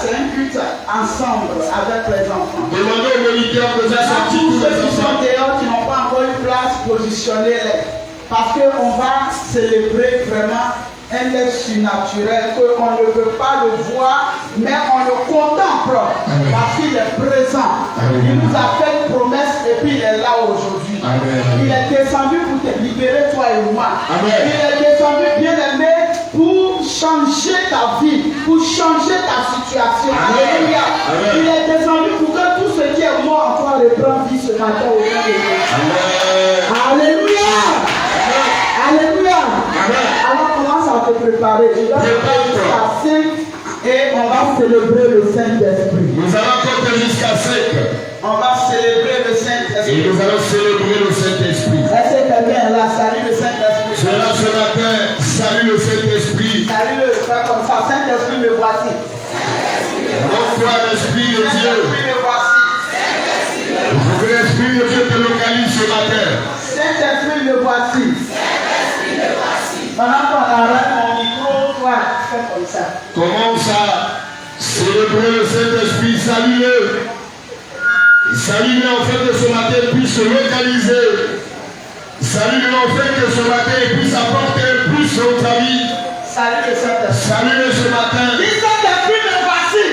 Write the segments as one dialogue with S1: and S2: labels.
S1: C'est un culte ensemble avec les enfants. Demandez aux militaires que tous ceux qui sont dehors, qui n'ont pas encore une place, positionnez-les. Parce qu'on va célébrer vraiment un être surnaturel qu'on ne peut pas le voir, mais on le contemple parce qu'il est présent. Il nous a fait une promesse et puis il est là aujourd'hui. Il est descendu pour te libérer, toi et moi. Il est descendu, bien aimé, pour changer ta vie, pour changer ta situation. Alléluia. Il est descendu pour que tout ce qui est mort encore reprenne vie ce matin au nom de Dieu. Alléluia. Alléluia. Alors commence à te préparer. Je dois passer et on va célébrer le Saint-Esprit.
S2: Nous allons compter jusqu'à 5.
S1: On va célébrer le Saint-Esprit.
S2: Et nous allons célébrer le Saint-Esprit.
S1: Est-ce que quelqu'un est là? Salut le Saint-Esprit.
S2: Cela ce matin, salut le Saint-Esprit.
S1: Salut le frère comme ça. Saint-Esprit, me voici.
S2: Montre-toi l'Esprit de Dieu.
S1: Saint-Esprit, me voici.
S2: Je veux l'Esprit de Dieu te localise ce matin.
S1: Saint-Esprit, me voici. Pendant qu'on arrête mon micro, toi, fais comme ça.
S2: Commence à célébrer le Saint-Esprit. Salue-le. Salue-le en fait que ce matin il puisse se localiser. Salue-le en fait que ce matin il puisse apporter un plus sur ta vie.
S1: Salut le Saint-Esprit.
S2: Salut-le ce matin.
S1: Dis Saint-Esprit, me voici.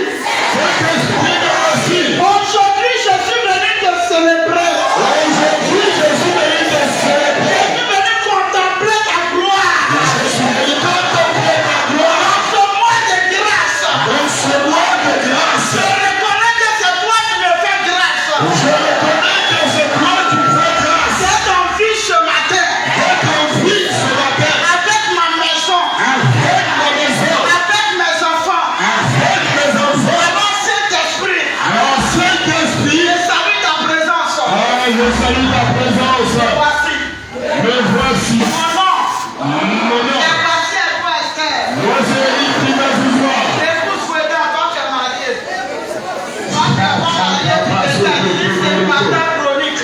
S2: Saint-Esprit, me voici.
S1: Aujourd'hui, je suis venu te célébrer.
S2: Aujourd'hui, je suis venu te célébrer.
S1: Je suis venu contempler ta gloire.
S2: Je suis venu contempler ta gloire.
S1: Dans ce mois de grâce.
S2: Dans ce mois de grâce.
S1: Je reconnais que c'est toi qui me fais grâce.
S2: Je reconnais que c'est toi qui fais grâce.
S1: C'est ton fils ce matin.
S2: C'est ton fils ce matin.
S1: Avec ma maison.
S2: Avec ma maison.
S1: Avec mes enfants.
S2: Avec mes enfants.
S1: Alors Saint-Esprit.
S2: Alors Saint-Esprit.
S1: Je salue ta présence.
S2: Je salue ta présence.
S1: Voici.
S2: Me voici.
S1: Mon nom.
S2: Mon nom.
S1: Et voici à toi, Esther.
S2: Moi c'est Eric qui m'a vu voir.
S1: Épouse Foueda, quand tu es marié. Quand tu es marié, tu te dis c'est matin chronique.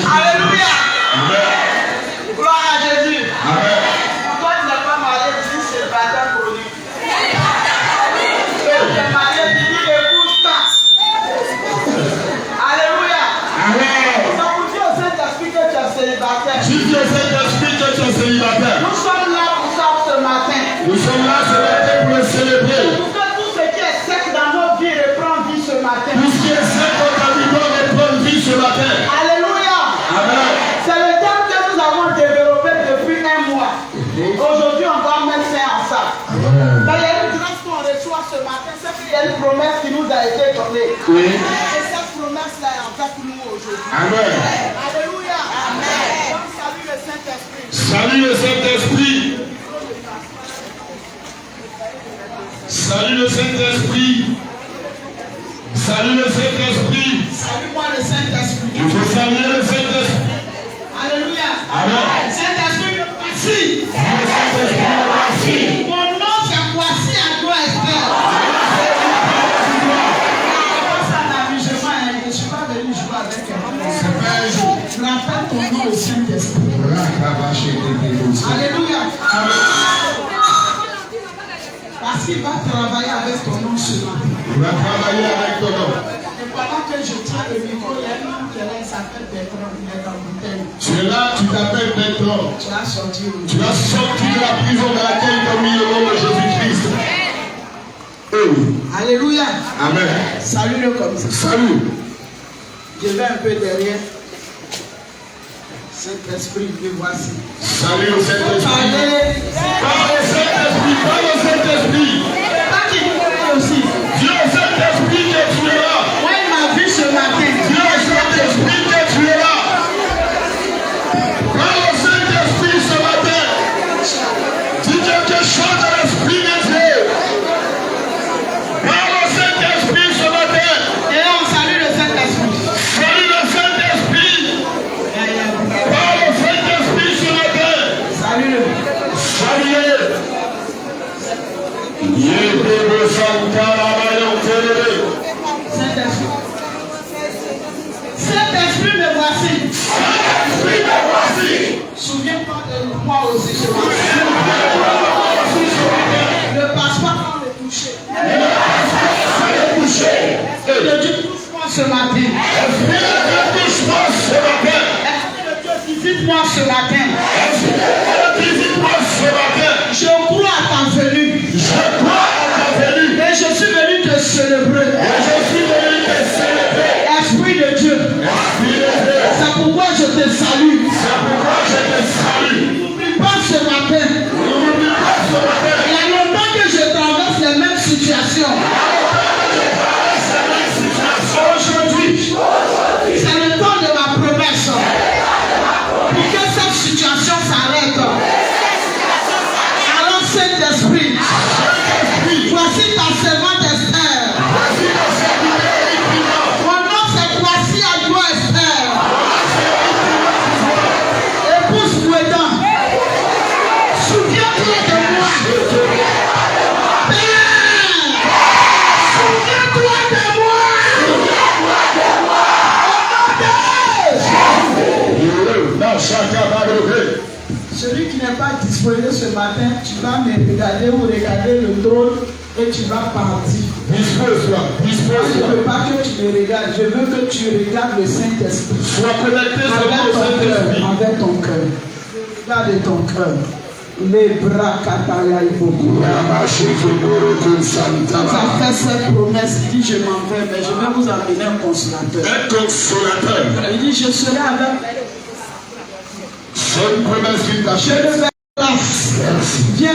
S1: Alléluia. Gloire à Jésus.
S2: Amen.
S1: Quand tu n'es pas marié, tu dis c'est matin chronique.
S2: Nous sommes là ce matin pour le célébrer.
S1: Pour que tout ce qui est sec dans nos vies reprend vie ce matin.
S2: Tout ce qui est sec dans ta vie doit reprendre vie ce matin.
S1: Alléluia.
S2: Amen.
S1: C'est le thème que nous avons développé depuis un mois. Aujourd'hui, on va mettre fin à ça. Mais il y a une grâce qu'on reçoit ce matin, c'est qu'il y a une promesse qui nous a été donnée.
S2: Oui.
S1: Et cette promesse-là est avec nous aujourd'hui.
S2: Amen.
S1: Alléluia. Amen. Donc, salut le Saint-Esprit.
S2: Salut le Saint-Esprit. Salut le Saint-Esprit. Salut le Saint-Esprit.
S1: Salue-moi le Saint-Esprit.
S2: Il faut saluer le Saint-Esprit.
S1: Alléluia.
S2: Amen.
S1: Saint-Esprit, voici.
S2: Voici.
S1: Mon nom, c'est voici à toi, Esther. C'est un amusement, hein. Je ne suis pas venu jouer avec elle.
S2: C'est pas un jour.
S1: Rappelle ton nom, le Saint-Esprit. Alléluia. Parce qu'il va travailler avec ton nom ce matin.
S2: Il va travailler avec ton nom.
S1: Et pendant que je tiens le micro, il y a un homme qui est là, il s'appelle Bertrand, il est en bouteille.
S2: Tu es là, tu t'appelles Bertrand.
S1: Tu as sorti au
S2: Tu as sorti de la prison dans laquelle il t'a mis le nom de Jésus-Christ.
S1: Alléluia.
S2: Amen.
S1: Salut-le comme ça.
S2: Salut.
S1: Je vais un peu derrière. Saint-Esprit, me voici.
S2: Salut au Saint-Esprit.
S1: Parlez.
S2: Parle au Saint-Esprit. Parle au Saint-Esprit.
S1: Pas qu'il vous aussi.
S2: Dieu au Saint-Esprit que tu es là.
S1: Moi, il m'a vu ce matin.
S2: Dieu au Saint-Esprit que tu es là. Parle au Saint-Esprit ce matin. Dis quelque chose à l'Esprit de Dieu. Parle au Saint-Esprit ce matin.
S1: Et là, on salue le Saint-Esprit.
S2: Salut le Saint-Esprit. Parle au Saint-Esprit ce matin.
S1: Salut-le.
S2: Salut.
S1: Saint-Esprit. Saint-Esprit, me voici.
S2: Saint-Esprit, me voici.
S1: Souviens-toi de moi aussi ce matin. Ne passe pas par le toucher. Que Dieu touche-moi ce matin.
S2: Esprit de Dieu, touche-moi ce matin.
S1: Esprit de Dieu, visite-moi ce matin.
S2: Esprit de Dieu, visite-moi ce matin.
S1: Je crois à ta venue.
S2: Je crois à ta venue.
S1: Et je suis venu te célébrer.
S2: Et je suis venu te célébrer.
S1: Esprit de Dieu.
S2: Esprit de Dieu.
S1: C'est pourquoi je te salue.
S2: C'est pourquoi je te salue.
S1: N'oublie pas ce matin.
S2: N'oublie pas ce matin.
S1: Il y a longtemps que je traverse les mêmes situations. Aujourd'hui, c'est le temps de ma promesse. Pour que cette situation s'arrête. Alors Saint-Esprit, voici ta servante Esther. Mon nom c'est voici à toi Esther. Épouse Fouedan, souviens-toi de moi. Père, souviens-toi de moi. Celui qui n'est pas disposé ce matin, tu vas me regarder ou regarder le trône et tu vas partir.
S2: Dispose-toi,
S1: Je ne
S2: dispose-toi.
S1: veux pas que tu me regardes, je veux que tu regardes le Saint-Esprit.
S2: Sois connecté seulement au Saint-Esprit.
S1: Avec ton cœur. Regarde ton cœur. Les bras Kataya beaucoup. Tu as fait cette promesse, il dit je m'en vais, mais je vais vous amener un consolateur.
S2: Un consolateur.
S1: Il dit je serai avec.
S2: C'est une promesse qu'il t'a
S1: Je
S2: faite.
S1: le fais place. Viens.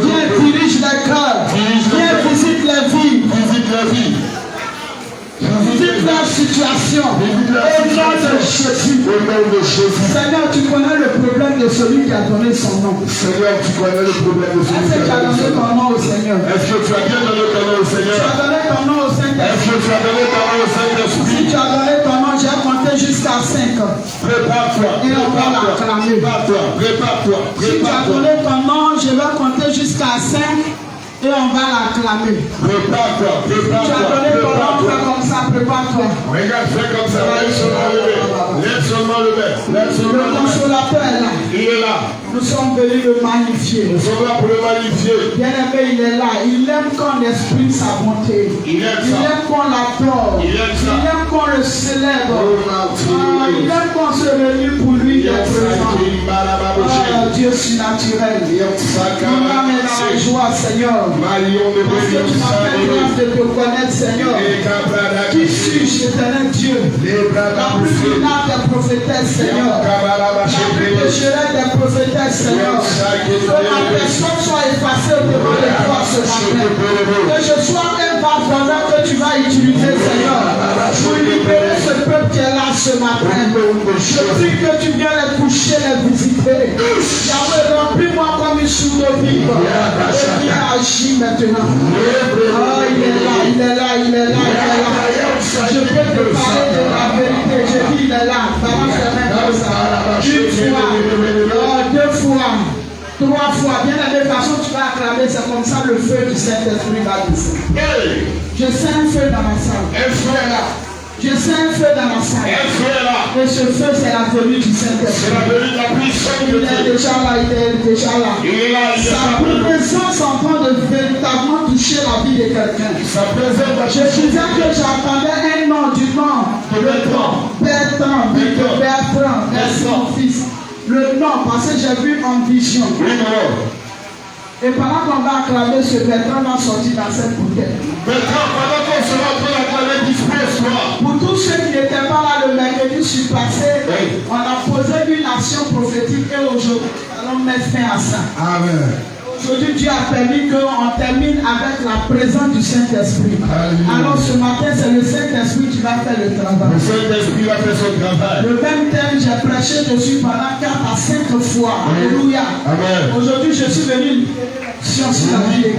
S1: Viens, dirige les cœurs. Viens, visite les vies.
S2: Visite la vie.
S1: Visite leur situation. Au nom de Jésus.
S2: Au nom de Jésus.
S1: Seigneur, tu connais le problème de celui qui a donné son nom.
S2: Seigneur, tu connais le problème de celui
S1: Est-ce que tu
S2: qui a
S1: as
S2: donné
S1: donné
S2: son nom.
S1: ton nom au Seigneur?
S2: Est-ce que tu as bien donné ton nom au
S1: Tu
S2: Seigneur?
S1: as donné ton nom au
S2: Est-ce
S1: Saint-Esprit.
S2: que tu as donné ton nom au
S1: Si
S2: Saint-Esprit?
S1: tu as donné ton nom, j'ai compté jusqu'à 5.
S2: Prépare-toi,
S1: Et on va
S2: prépare-toi,
S1: l'acclamer.
S2: prépare-toi, prépare-toi,
S1: Si tu as
S2: prépare-toi.
S1: donné ton nom, je vais compter jusqu'à 5. Et on va l'acclamer.
S2: Prépare-toi, prépare-toi.
S1: Tu as donné ton nom, fais comme ça, prépare-toi.
S2: Regarde, fais comme ça, lève seulement le main. Lève seulement le main. Lève seulement
S1: Le
S2: le main.
S1: consolateur est là.
S2: Il est là.
S1: Nous sommes venus le magnifier.
S2: Nous sommes là pour le magnifier.
S1: Bien-aimé, il est là. Il aime qu'on exprime sa bonté.
S2: Il aime
S1: Il
S2: ça.
S1: aime qu'on l'adore.
S2: Il aime ça.
S1: Il aime qu'on le célèbre.
S2: Oh,
S1: Il aime qu'on se réunisse pour lui
S2: Il
S1: des
S2: aime
S1: présents.
S2: ça.
S1: Dieu surnaturel.
S2: Il aime ça.
S1: Mon âme est dans la joie, Seigneur. Parce que tu m'as fait grâce de te connaître, Seigneur. Qui suis-je, éternel Dieu? La plus finale des prophétesses, Seigneur. La plus pécheresse des prophétesses, Seigneur. Que ma personne soit effacée devant les toi ce matin. Que je sois un vase d'honneur que tu vas utiliser, Seigneur. Pour libérer ce peuple qui est là ce matin. Je prie que tu viennes les toucher, les visiter. Yahweh, remplis-moi comme une soude vive. Et viens agir maintenant. Oh, il est là, il est là, il est là, il est là. Je peux te parler de la vérité. Je dis, il est là. Balance les mains comme ça. Une fois, deux fois, trois fois. Bien aimé, de façon tu vas acclamer. C'est comme ça le feu du Saint-Esprit va descendre. Je sens un feu dans ma salle.
S2: Un feu est là.
S1: Je sens un feu dans ma salle.
S2: Un feu est là.
S1: Et ce feu, c'est la venue du
S2: C'est
S1: Saint-Esprit.
S2: la venue de la puissance de
S1: Il est
S2: Dieu.
S1: déjà là, il est déjà là.
S2: Il est là, il est
S1: Sa
S2: là.
S1: présence est en train de véritablement toucher la vie de quelqu'un.
S2: Sa présence va
S1: Je disais que j'entendais un nom du nom de
S2: Bertrand.
S1: Bertrand, c'est mon fils. Le nom, parce que j'ai vu en vision.
S2: Oui, non.
S1: Et pendant qu'on va acclamer ce Bertrand, va sortir dans cette bouteille.
S2: Bertrand, pendant qu'on sera en train d'acclamer, dispose-toi.
S1: Pour tous ceux qui n'étaient pas là le mercredi sur passé, on a posé une action prophétique et aujourd'hui, allons mettre fin à ça.
S2: Amen.
S1: Aujourd'hui, Dieu a permis qu'on termine avec la présence du Saint-Esprit. Alors ce matin, c'est le Saint-Esprit qui va faire le travail.
S2: Le Saint-Esprit va faire son travail.
S1: Le même thème, j'ai prêché dessus pendant 4 à 5 fois. Alléluia.
S2: Amen.
S1: Aujourd'hui, je suis venu sur la vie.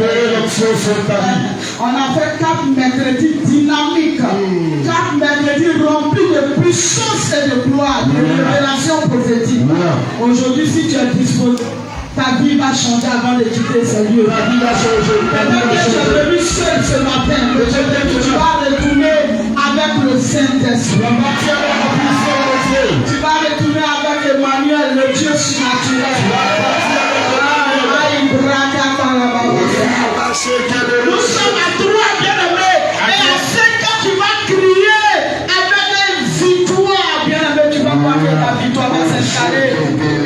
S1: On a fait 4 mercredis dynamiques. 4 mercredis remplis de puissance et de gloire, de révélation prophétique. Aujourd'hui, si tu es disposé, ta vie va changer avant de quitter ce lieu. Ta vie va changer. Peut-être que tu es venu seul ce matin. Peut-être que tu vas retourner avec le Saint-Esprit. Tu vas retourner avec Emmanuel, le Dieu surnaturel. Nous sommes à 3, bien-aimés. Et à 5 ans, tu vas crier avec une victoire. Bien-aimé, tu vas voir que ta victoire va s'installer.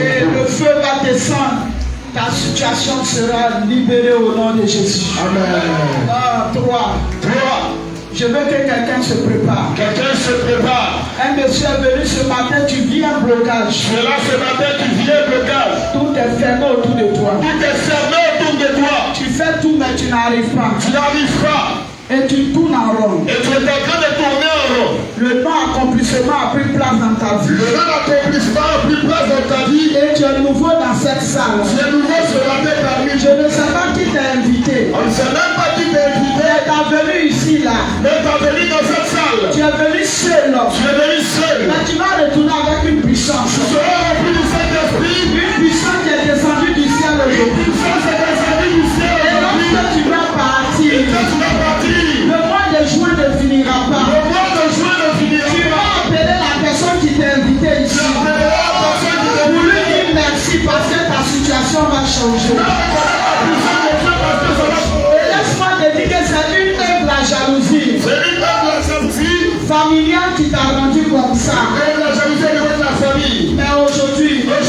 S1: Et le feu va descendre. Ta situation sera libérée au nom de Jésus. Amen. 3. Je veux que quelqu'un se prépare.
S2: Quelqu'un se prépare.
S1: Un monsieur est venu ce matin, tu vis un blocage.
S2: Tu es là ce matin, tu vis un blocage.
S1: Tout est fermé autour de toi.
S2: Tout est fermé autour de toi.
S1: Tu fais tout, mais tu n'arrives pas.
S2: Tu n'arrives pas.
S1: Et tu tournes en rond.
S2: Et tu es en train de tourner en rond.
S1: Le non-accomplissement a pris place dans ta vie.
S2: Le non-accomplissement a pris place dans ta vie.
S1: Et tu es nouveau dans cette salle.
S2: Tu es nouveau ce matin parmi.
S1: Je ne sais pas qui t'a invité.
S2: On ne sait même pas qui t'a invité.
S1: Mais t'as venu ici, là.
S2: Mais t'as venu dans cette salle.
S1: Tu es venu seul.
S2: Tu es venu seul.
S1: Mais tu vas retourner avec une puissance.
S2: Tu seras rempli du Saint-Esprit.
S1: Une puissance qui est descendue du ciel
S2: Une
S1: aujourd'hui.
S2: puissance est descendue du ciel.
S1: Et lorsque tu vas partir,
S2: Et quand tu vas partir,
S1: le mois de juin ne finira pas.
S2: le mois de juin ne finira
S1: Tu
S2: pas.
S1: vas appeler la personne qui t'a invité ici. Pour lui dire merci parce que ta situation va changer. Et laisse-moi te dire que c'est une œuvre la jalousie.
S2: C'est une œuvre de la jalousie.
S1: Familiale qui t'a rendu comme ça.
S2: Et la jalousie de la famille.
S1: Mais aujourd'hui, la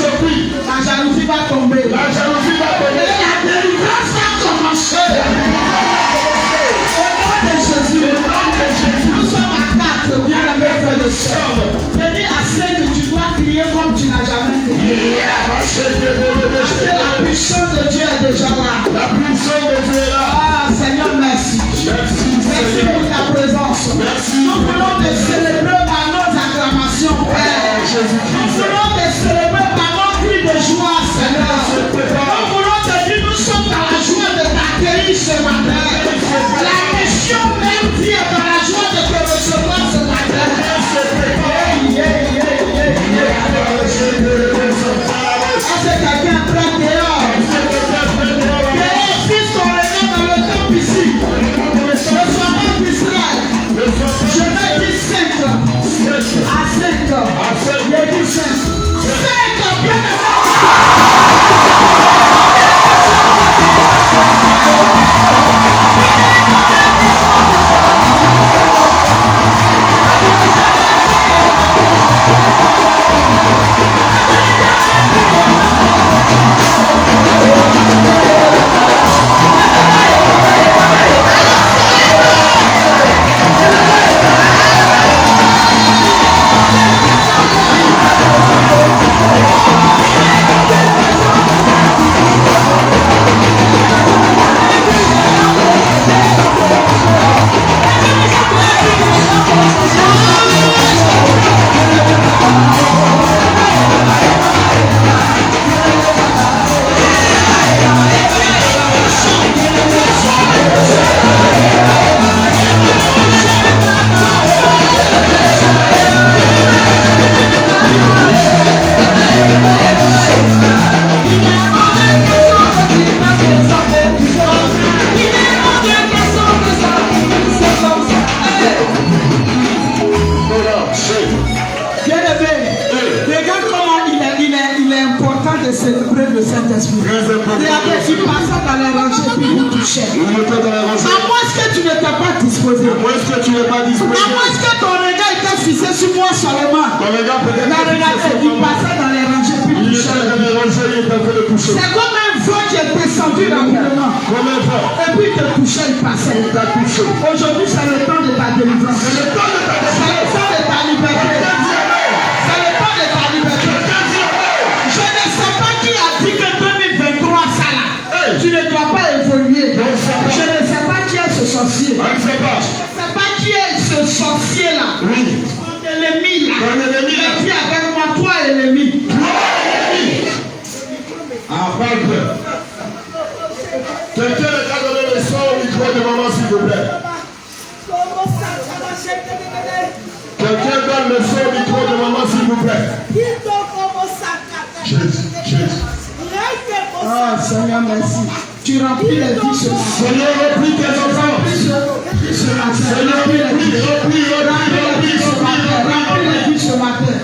S1: jalousie va tomber.
S2: La jalousie va
S1: Et
S2: tomber.
S1: la délivrance va commencer. Au nom de Jésus. Nous sommes à 4. Bien aimé frère de soeur. Venez à 5 que tu dois crier comme tu n'as jamais crié. Parce que la puissance de Dieu est déjà là.
S2: La puissance de Dieu est là.
S1: Ah Seigneur, merci.
S2: Merci
S1: Merci
S2: Seigneur.
S1: pour ta présence.
S2: Merci.
S1: Nous voulons te célébrer par nos acclamations, Père. Nous voulons te célébrer par nos cris de joie, Seigneur. Nous voulons te dire, nous sommes dans la joie de t'accueillir ce matin. La mission même qui est dans la joie de te recevoir ce matin. Est-ce que quelqu'un prend dehors? tu passais dans les rangées puis vous touchais. À moins que tu n'étais pas disposé. À moins que ton regard était fixé sur moi seulement. Regardez, il passait dans les rangées puis touchait. C'est comme un vol qui est descendu rapidement. Et puis il te touchait, il passait. Aujourd'hui, c'est le temps de ta délivrance. C'est le temps de ta liberté. C'est le temps de ta liberté. Je ne sais pas qui a dit que 2023, ça là, tu ne dois pas évoluer. Je ne sais pas qui est ce sorcier. Je ne sais pas qui est ce sorcier là. Ton ennemi là. Et puis avec moi, toi ennemi.
S2: Quelqu'un a donné le son au micro de maman, s'il vous plaît. Quelqu'un donne le son au micro de maman, s'il vous plaît. Jésus.
S1: Ah, Seigneur, merci. Tu remplis les vies ce matin.
S2: Seigneur, remplis tes enfants. Seigneur, remplis les vies ce matin.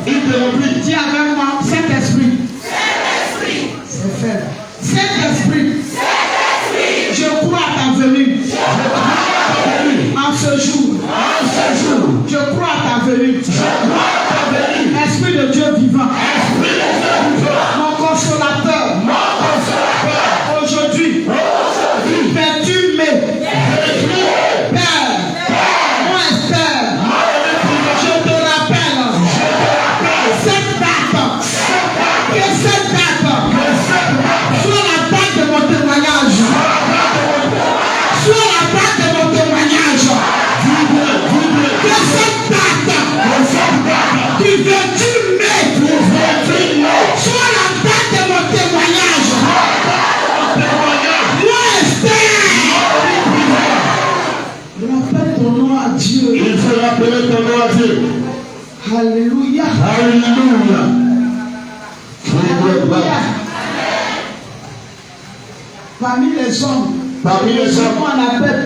S2: Il te remplit.
S1: Dis avec moi, Saint-Esprit. C'est fait. Saint-Esprit. Je crois à ta venue. En ce jour. Je crois à ta venue. Esprit de Dieu vivant. Mon consolateur. Aujourd'hui. Perdu mes. Père. Moi, Esther. Je te rappelle. Cette date. Que cette date. Soit la date de mon témoignage. Soit la date de mon témoignage. Que cette date du 28 mai soit la date de mon témoignage. Moi, Esther, rappelle ton nom à Dieu.
S2: Il faut rappeler ton nom à Dieu.
S1: Alléluia.
S2: Alléluia.
S1: Parmi les hommes, on appelle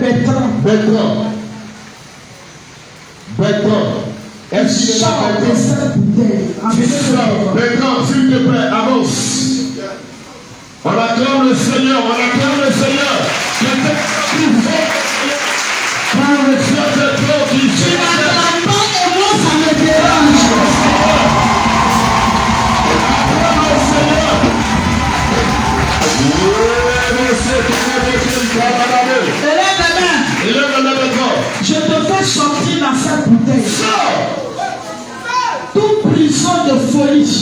S1: Bertrand.
S2: Est-ce qu'il
S1: Sors de cette bouteille.
S2: Bertrand, s'il te plaît, avance. On acclame le Seigneur, Par le Seigneur qui
S1: Tu n'attends pas et moi ça me dérange. Élève la main. Je te fais sortir dans cette bouteille. Toute prison de folie,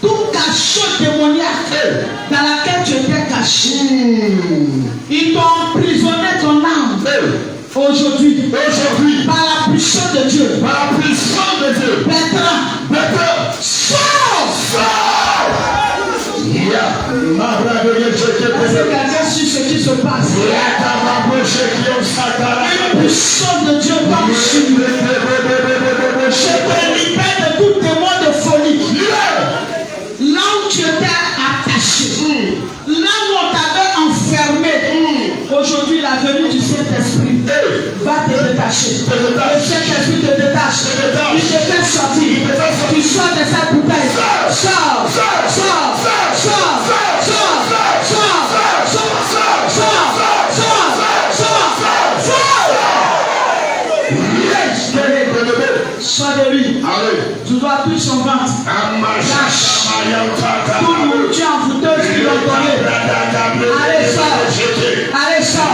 S1: tout cachot démoniaque dans laquelle tu étais caché, ils t'ont emprisonné ton âme. Aujourd'hui, par la puissance de Dieu, Bertrand, sors! Regardez sur ce qui se passe. Une puissance de Dieu tombe sur nous. Je te libère de tout démon de folie. Là où tu étais attaché, là où on t'avait enfermé, aujourd'hui la venue du Saint-Esprit va te détacher. Le Saint-Esprit te détache. Il te fait sortir. Tu sors de cette bouteille. Sors. Sois de lui. Tu dois tout son ventre. Lâche. Tout le monde, tu es en fouteuse qui l'ont donné. Allez, sors.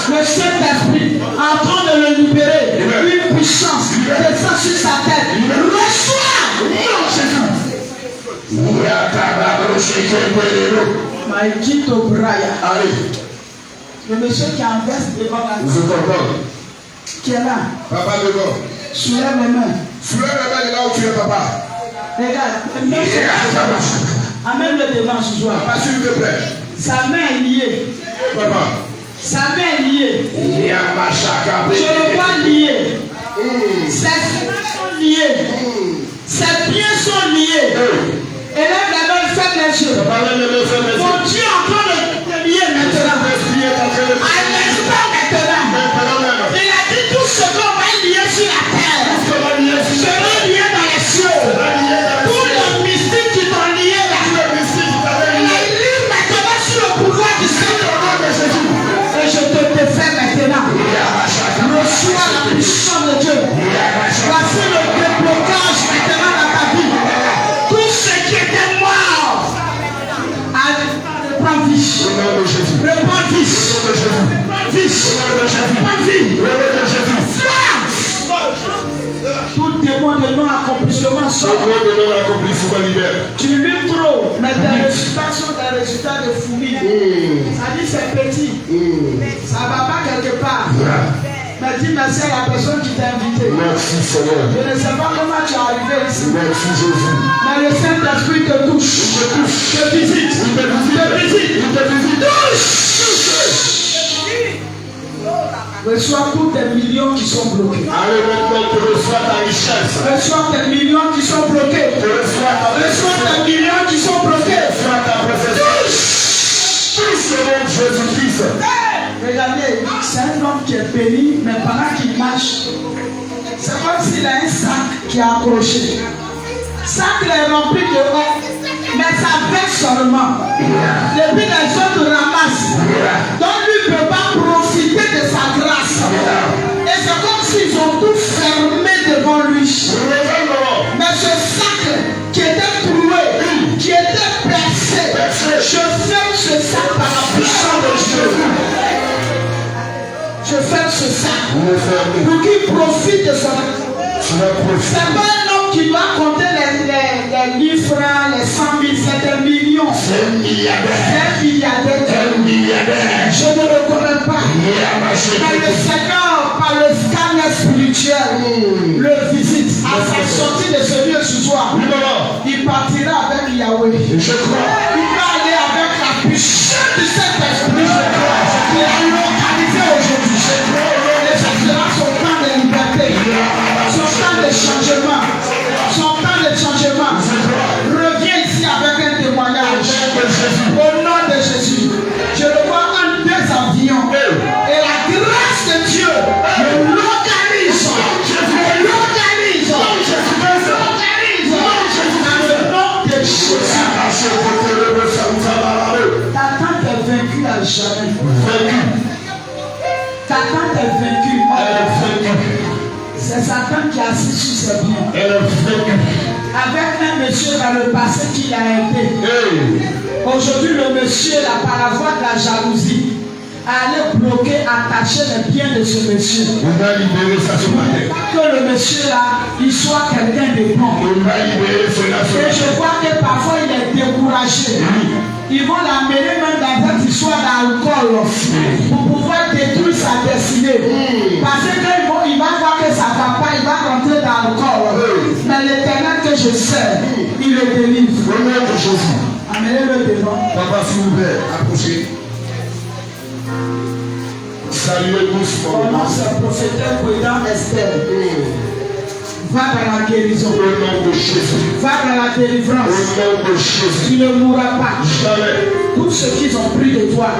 S1: Le Saint-Esprit en train de le libérer. Une puissance descend sur sa tête. Reçois. Maïkito Braya. Le monsieur qui en veste devant la qui est là.
S2: Papa devant.
S1: Soulève les mains.
S2: De là où tu es, papa.
S1: Regarde. Amène le devant ce soir.
S2: Papa, s'il te plaît.
S1: Sa main est liée.
S2: Papa.
S1: Sa main est liée. Je le vois lié. Ses mains sont liées. Ses pieds sont liés. Élève la main, ferme les yeux. Mon Dieu est en train de te lier maintenant. À l'instant maintenant. Il a dit tout ce qu'on va lier sur la terre. Je vais lier dans les cieux. Tout le mystère. Tout démon de non-accomplissement sort. Tu luttes trop, mais tes résultats sont des résultats de fourmis. Ça dit c'est petit. Ça ne va pas quelque part. Mais dis merci à la personne qui t'a invité.
S2: Merci Seigneur.
S1: Je ne sais pas comment tu es arrivé ici.
S2: Merci Jésus.
S1: Mais le Saint-Esprit te touche. Te visite. Touche. Reçois tous tes millions qui sont bloqués.
S2: Allez maintenant, tu reçois ta richesse.
S1: Reçois tes millions qui sont bloqués. Reçois tes millions qui sont bloqués.
S2: Reçois ta possession. Touche le nom de Jésus-Christ.
S1: Regardez, c'est un homme qui est béni, mais pendant qu'il marche, c'est comme s'il a un sac qui est accroché. Le sac est rempli de eau, mais ça baisse seulement. Depuis les autres ramassent. Donc lui ne peut pas profiter de sa grâce. Et c'est comme s'ils ont tout fermé devant lui. Mais ce sac qui était troué, qui était percé, je ferme ce sac par la puissance de Dieu. Je ferme ce sac pour qu'il profite de son. C'est pas un homme qui doit compter les 1000 francs, les 100 000, c'est des millions.
S2: C'est un milliardaire.
S1: Je ne le connais pas. Mais le Seigneur, par le scanner spirituel, le visite. À sa sortie de ce lieu ce soir, il partira avec Yahweh. Il va aller avec la puissance du Saint-Esprit qui a localisé aujourd'hui. Et ce sera son temps de liberté, son temps de changement, Reviens ici avec un témoignage. Au nom de Jésus, je le vois en 2 avions. Et la grâce de Dieu me localise. Dans le nom de Jésus. Ta tante est vaincue à jamais. Ta tante est vaincue. C'est Satan qui a assis sur ses biens. Avec un monsieur dans le passé qui l'a aidé. Aujourd'hui, le monsieur, là, par la voie de la jalousie, allait bloquer, attacher les biens de ce monsieur. Que le monsieur là, il soit quelqu'un de bon. Et je vois que parfois il est découragé. Ils vont l'amener même dans cette histoire d'alcool pour pouvoir détruire sa destinée. Parce qu'il va voir que ça ne va pas, il va rentrer dans l'alcool. Mais l'Éternel que je sais, il le délivre. Amenez-le devant.
S2: Papa, s'il vous plaît, approchez. Saluez doucement.
S1: Mon nom c'est prophéteur Président Esther. Va dans la guérison.
S2: Au nom de Jésus.
S1: Va dans la délivrance.
S2: Au nom de Jésus.
S1: Tu ne mourras pas.
S2: Jamais.
S1: Tout ce qu'ils ont pris de toi,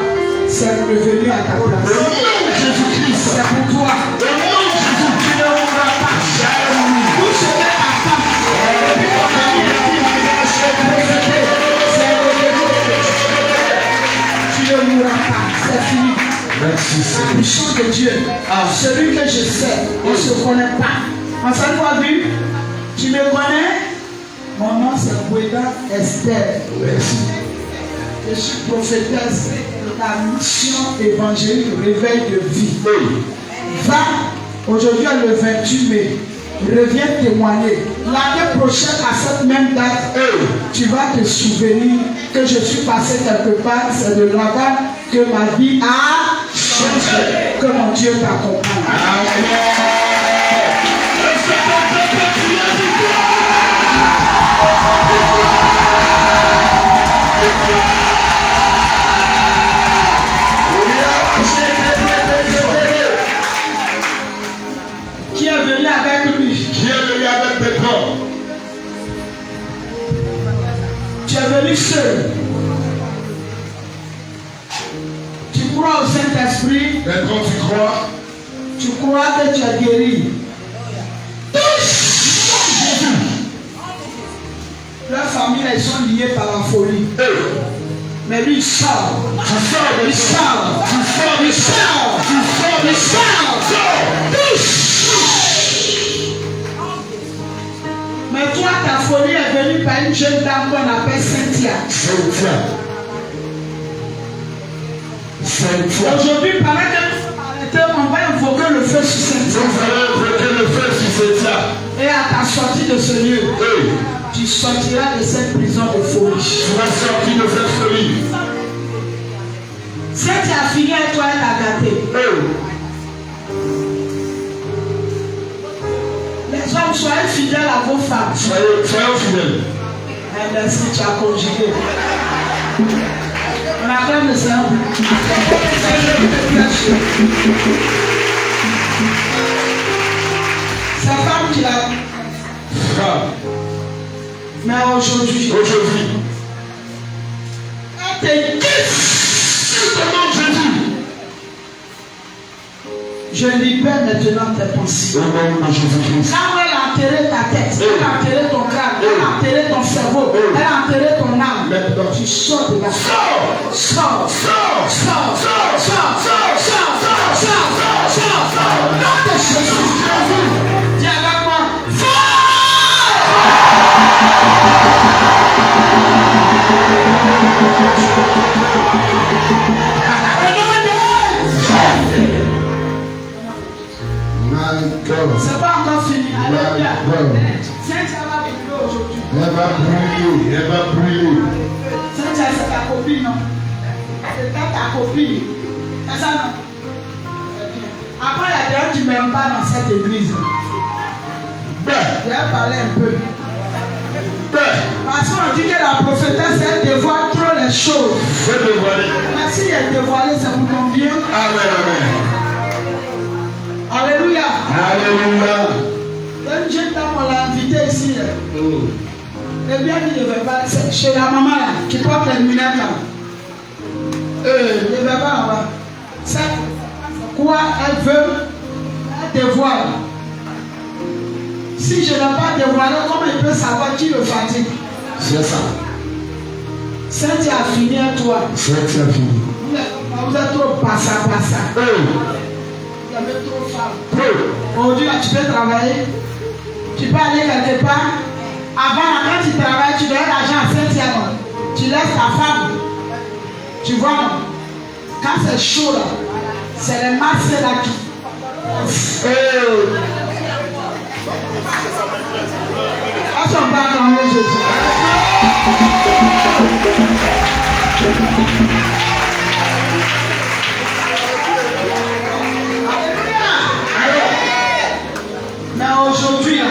S1: c'est revenu à ta place.
S2: Au nom de Jésus-Christ.
S1: C'est pour toi.
S2: Au nom de Jésus.
S1: Tu ne mourras pas. Tout ce que ta femme tu ne mourras pas. C'est fini.
S2: Merci,
S1: La
S2: Seigneur.
S1: puissance de Dieu. Celui que je sais, on ne se connaît pas. On s'est pas vu. Tu me connais? Mon nom c'est Boueda Esther.
S2: Merci.
S1: Je suis prophétesse de la mission évangélique réveil de vie. Va aujourd'hui le 28 mai. Reviens témoigner. L'année prochaine à cette même date, tu vas te souvenir que je suis passé quelque part. C'est de là-bas que ma vie a changé. Que mon Dieu t'accompagne. Qui est venu avec lui?
S2: Qui est venu avec Pétro?
S1: Tu es venu seul. Tu crois au Saint-Esprit?
S2: Pétro, tu crois?
S1: Tu crois que tu es guéri? Leurs familles, elles sont liées par la folie. Mais lui, il sort. Il sort. Mais toi, ta folie est venue par une jeune dame qu'on appelle Cynthia.
S2: Cynthia.
S1: Aujourd'hui, pendant que nous sommes arrêtés, on va invoquer le feu sur Cynthia.
S2: Vous allez invoquer le feu sur Cynthia.
S1: Et à ta sortie de ce lieu, tu sortiras de cette prison de folie.
S2: Tu vas sortir de cette folie.
S1: Si tu as fini avec toi, elle t'a gâté. Les hommes, soyez fidèles à vos femmes.
S2: Soyez fidèles.
S1: Merci, tu as conjugué. On acclame le Seigneur. Sa femme qui l'a dit. Mais aujourd'hui, elle te quitte. Je libère maintenant tes pensées. Quand elle a enterré ta tête, elle a enterré ton crâne, elle a enterré ton cerveau, elle a enterré ton âme. Tu sors de là. Sors. Nom de Jésus. Dis avec moi. C'est pas encore fini. Alléluia. Cynthia va brûler aujourd'hui.
S2: Elle va brûler.
S1: Cynthia, c'est ta copine, non? C'est ta copine. C'est ça, non? Après, il y a des gens qui ne m'aiment pas dans cette église. Je vais parler un peu. Parce qu'on dit que la prophétesse, elle dévoile trop les choses. Mais si elle est dévoilée, c'est pour ton bien.
S2: Amen.
S1: Alléluia.
S2: Alléluia.
S1: Une jeune dame, on l'a invité ici. Eh bien, il ne veut pas. C'est chez la maman là, qui porte les lunettes là. Il ne veut pas là-bas. C'est quoi elle veut? Elle dévoile. Si je n'ai pas dévoilé, comment il peut savoir qui le fatigue?
S2: C'est ça.
S1: Cynthia a fini à toi.
S2: Cynthia a fini.
S1: Vous êtes trop passa. Vous avez trop faim. Aujourd'hui, tu peux travailler. Tu peux aller quelque part. Avant, quand tu travailles, tu donnes l'argent à Cynthia. Tu laisses ta femme. Tu vois, quand c'est chaud là, c'est les masses là qui. Est-ce qu'on parle dans le Jésus? Mais aujourd'hui, à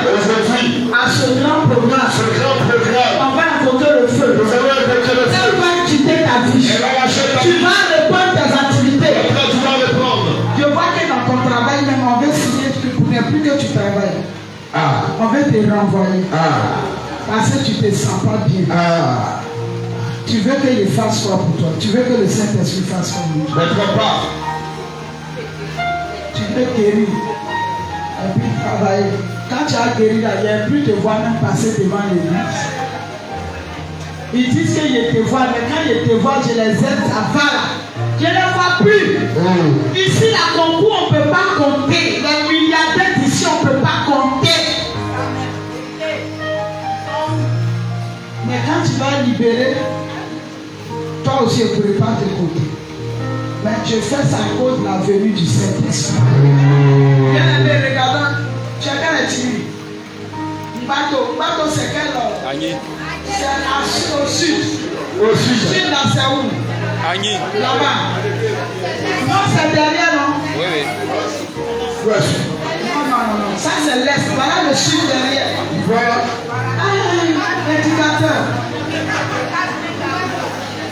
S1: ce grand programme, on va invoquer le feu. Elle va quitter ta vie. Tu vas reprendre tes activités. Je vois que dans ton travail, même on veut signer que pour ne plus que tu travailles. On veut te renvoyer. Parce que tu ne te sens pas bien. Tu veux qu'il fasse quoi pour toi? Tu veux que le Saint-Esprit fasse quoi pour toi? Tu veux guérir. Et puis travailler. Quand tu as guéri là, il n'y a plus de voir même passer devant l'église. Ils disent qu'ils te voient, mais quand ils te voient, je les aide, ça va là. Je ne les vois plus. Ici, la concours, on ne peut pas compter. Les milliardaires d'ici, on ne peut pas compter. Mais quand tu vas libérer, toi aussi, je ne pourrais pas te compter. Mais je fais ça à cause de la venue du Saint-Esprit. Bien-aimé, regardons, chacun est timide. Bateau, c'est quel ordre? C'est au sud. Au sud, là, c'est où? Là-bas. Non, c'est derrière, non?
S3: Oui.
S1: Non. Ça, c'est l'est. Voilà le sud derrière. Voilà. L'éducateur.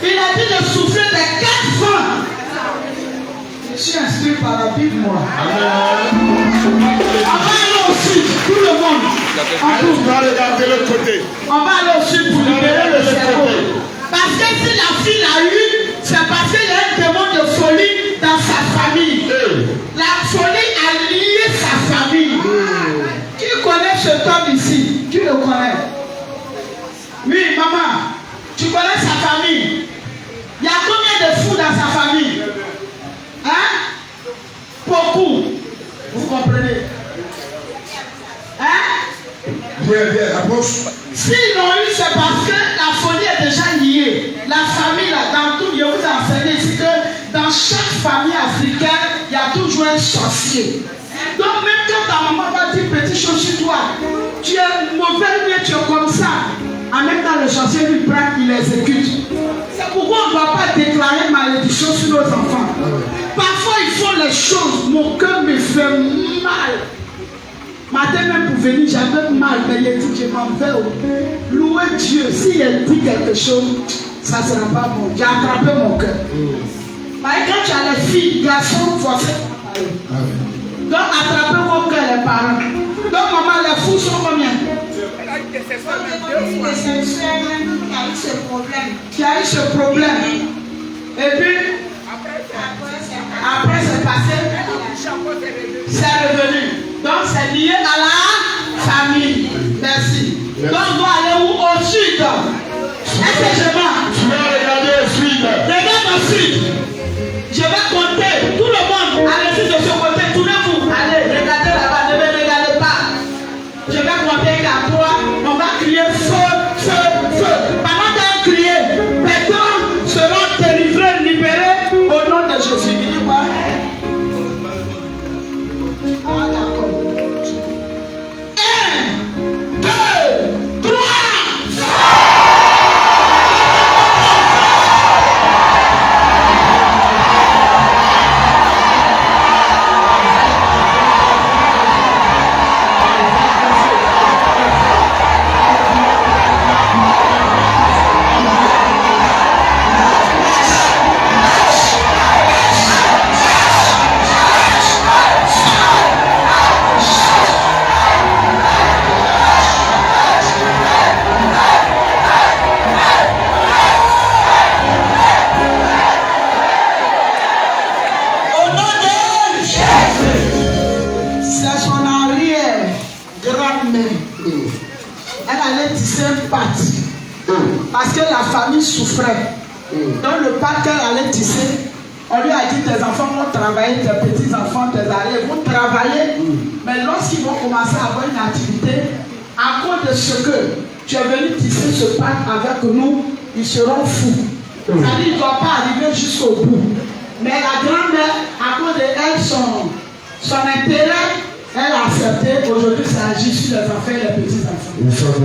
S1: Il a dit de souffler des 4 vents. Je suis instruit par la Bible, moi. On va aller au sud, tout le monde. On va aller au sud pour libérer le cerveau. Parce que si la fille l'a eu, c'est parce qu'il y a un démon de folie dans sa famille. La folie a lié sa famille. Qui connaît cet homme ici? Qui le connaît? Oui, maman. Tu connais sa famille? Il y a combien de fous dans sa famille? Hein? Beaucoup. Vous comprenez? Hein? S'ils l'ont eu, c'est parce que la folie est déjà liée. La famille, là, dans tout, je vous ai enseigné ici que dans chaque sorcier. Donc même quand ta maman va dire petit chose sur toi, tu es mauvais, mais tu es comme ça. En même temps, le sorcier lui prend, il exécute. C'est pourquoi on ne doit pas déclarer malédiction sur nos enfants. Parfois, ils font les choses, mon cœur me fait mal. Matin même pour venir, j'avais mal, mais il a dit que je m'en vais. Louer Dieu, s'il dit quelque chose, ça ne sera pas bon. J'ai attrapé mon cœur. Quand tu as les filles, garçons, forcés. Donc attrapez vos cœurs les parents. Donc maman, les fous sont combien? Qui a eu ce problème. Et puis, après c'est passé, c'est revenu. Donc c'est lié à la famille. Merci. Donc on doit aller où? Au sud. Est-ce que je mens?
S2: Tu vas regarder au sud.
S1: Regarde au sud. Je vais compter. Tout le monde, allez-y de ce côté. Tournez-vous. Allez, regardez là-bas. Ne me regardez pas. Je vais compter qu'à 3. On va crier feu, feu, feu. Pendant qu'on crie, personnes seront délivrés, libérés au nom de Jésus. Il dit quoi? Ah, d'accord. 1, 2, 3. Parce que la famille souffrait. Donc le père qu'elle allait tisser, on lui a dit tes enfants vont travailler, tes petits-enfants, tes arrières vont travailler. Mais lorsqu'ils vont commencer à avoir une activité, à cause de ce que tu es venu tisser ce pacte avec nous, ils seront fous. C'est-à-dire qu'ils ne doivent pas arriver jusqu'au bout. Mais la grand-mère, à cause de elle, son intérêt, elle a accepté. Aujourd'hui, ça agit sur les enfants et les petits-enfants.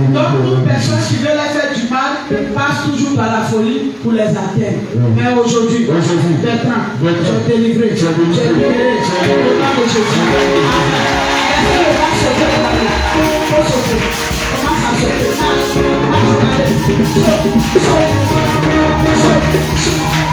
S1: Donc, toute personne qui veut leur faire du mal passe toujours par la folie pour les atteindre. Mais aujourd'hui, Bertrand, tu es délivré. Tu es libéré. Au nom de Jésus. Est-ce que le vent se fait dans la vie? Il faut sauter. Commence à sauter. Marche. Marche. Saute. Saute. Saute.